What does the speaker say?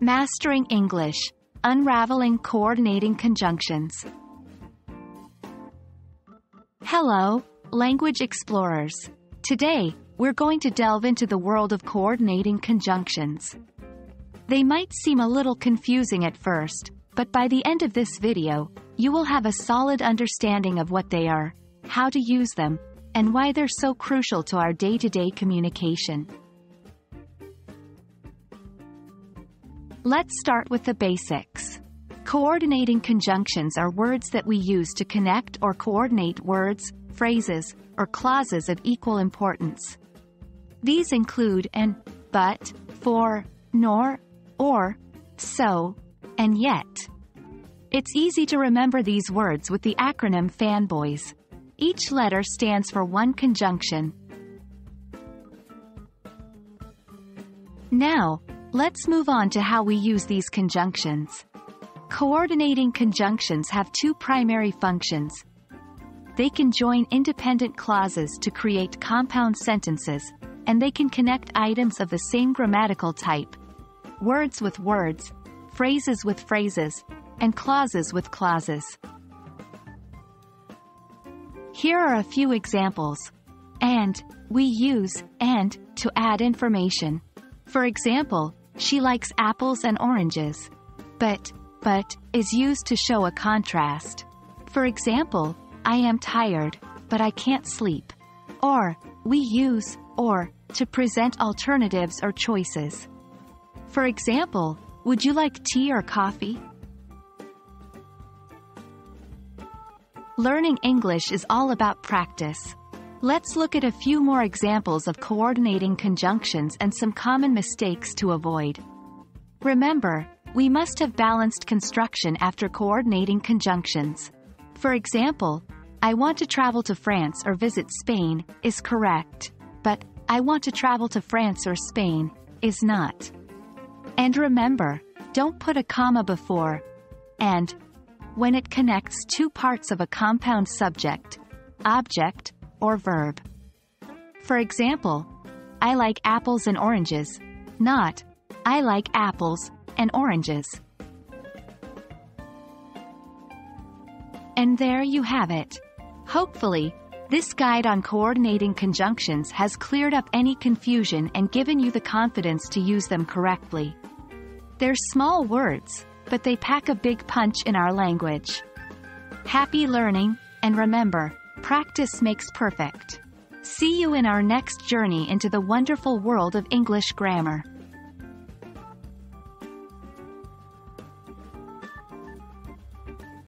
Mastering English, Unraveling Coordinating Conjunctions. Hello, language explorers. Today, we're going to delve into the world of coordinating conjunctions. They might seem a little confusing at first, but by the end of this video, you will have a solid understanding of what they are, how to use them, and why they're so crucial to our day-to-day communication. Let's start with the basics. Coordinating conjunctions are words that we use to connect or coordinate words, phrases, or clauses of equal importance. These include and, but, for, nor, or, so, and yet. It's easy to remember these words with the acronym FANBOYS. Each letter stands for one conjunction. Now, let's move on to how we use these conjunctions. Coordinating conjunctions have two primary functions. They can join independent clauses to create compound sentences, and they can connect items of the same grammatical type, words with words, phrases with phrases, and clauses with clauses. Here are a few examples. And, we use and to add information. For example, she likes apples and oranges. But is used to show a contrast. For example, I am tired, but I can't sleep. Or, we use or to present alternatives or choices. For example, would you like tea or coffee? Learning English is all about practice. Let's look at a few more examples of coordinating conjunctions and some common mistakes to avoid. Remember, we must have balanced construction after coordinating conjunctions. For example, I want to travel to France or visit Spain is correct, but I want to travel to France or Spain is not. And remember, don't put a comma before and when it connects two parts of a compound subject, object, or verb. For example, I like apples and oranges, not I like apples and oranges. And there you have it. Hopefully, this guide on coordinating conjunctions has cleared up any confusion and given you the confidence to use them correctly. They're small words, but they pack a big punch in our language. Happy learning, and remember, practice makes perfect. See you in our next journey into the wonderful world of English grammar.